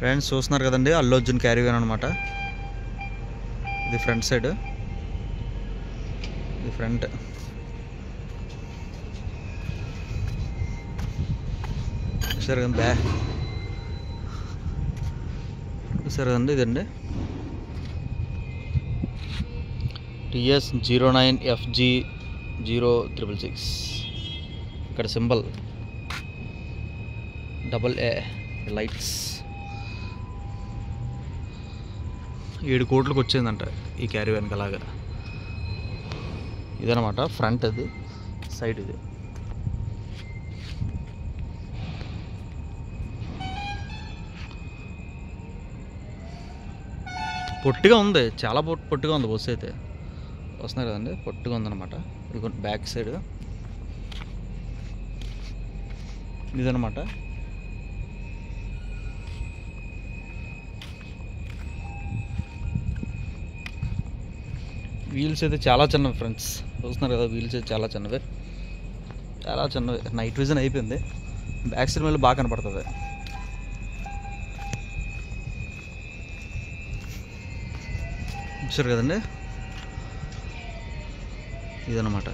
Friends చూస్తున్నారు కదండి, అల్లు అర్జున్ క్యారీవాన్ అనమాట. ఇది ఫ్రంట్ సైడ్, ఇది ఫ్రంట్. చూసారు కదండి బ్యాక్, చూసారు కదండి ఇదండి TS09FG0666. ఇక్కడ సింబల్ AA లైట్స్. 7 కోట్లకు వచ్చిందంట ఈ క్యారీవాన్కి. అలాగా ఇదనమాట ఫ్రంట్, అది సైడ్. ఇది పొట్టిగా ఉంది, చాలా పొట్టిగా ఉంది బస్సు అయితే. వస్తున్నారు కదండి, పొట్టిగా ఉందన్నమాట. ఇది బ్యాక్ సైడ్ ఇదనమాట. వీల్స్ అయితే చాలా చిన్నవి ఫ్రెండ్స్, చూస్తున్నారు కదా. వీల్స్ అయితే చాలా చిన్నవి, చాలా చిన్నవి. నైట్ విజన్ అయిపోయింది, బ్యాక్ సైడ్ మళ్ళీ బాగా కనపడుతుంది. చూసారు కదండి, ఇదన్నమాట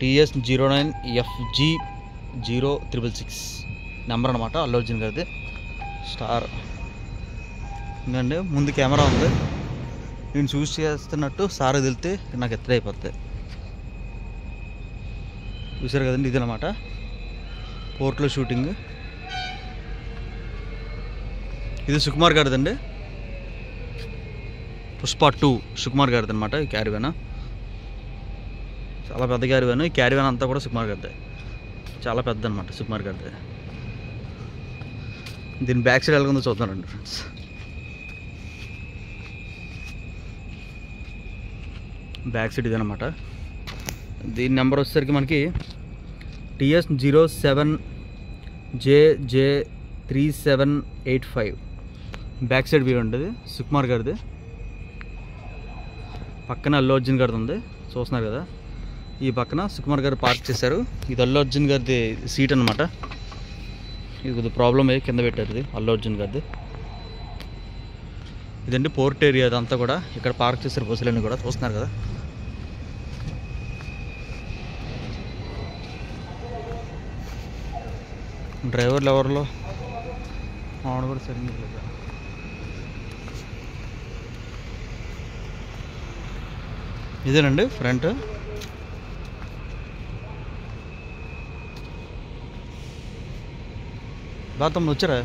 TS09FG0666 నెంబర్ అనమాట, అల్లు అర్జున్ గారిది. స్టార్ ఎందుకంటే ముందు కెమెరా ఉంది, నేను చూస్ చేస్తున్నట్టు సార్ వెళ్తే నాకు ఎత్తడైపోతుంది. చూసారు కదండి, ఇదనమాట పోర్ట్లో షూటింగ్. ఇది సుకుమార్ గారిదండి, పుష్ప 2 సుకుమార్ గారిది అనమాట. ఈ క్యారీవాన్ చాలా పెద్ద క్యారీవాన్. ఈ క్యారీవాన్ అంతా కూడా సుకుమార్ గారిదే, చాలా పెద్ద అనమాట సుకుమార్ గారిదే. దీని బ్యాక్ సైడ్ ఎలాగుందో చూద్దామండి ఫ్రెండ్స్. బ్యాక్ సైడ్ ఇదనమాట. దీని నెంబర్ వచ్చేసరికి మనకి TS07JJ3785. బ్యాక్ సైడ్ వ్యూ ఉంటుంది సుకుమార్ గారిది. పక్కన అల్లు అర్జున్ గారిది ఉంది, చూస్తున్నారు కదా. ఈ పక్కన సుకుమార్ గారు పార్క్ చేశారు. ఇది అల్లు అర్జున్ గారిది సీట్ అనమాట. ఇది కొద్దిగా ప్రాబ్లం అయ్యి కింద పెట్టారు. ఇది అల్లు అర్జున్ గారిది. ఇదండి పోర్ట్ ఏరియా, అదంతా కూడా. ఇక్కడ పార్క్ చేశారు బస్సులన్నీ కూడా, చూస్తున్నారు కదా. డ్రైవర్లు ఎవరిలో ఆవిడ కూడా సరిగ్గా లేదు. ఇదేనండి ఫ్రంట్. బాగా వచ్చారా?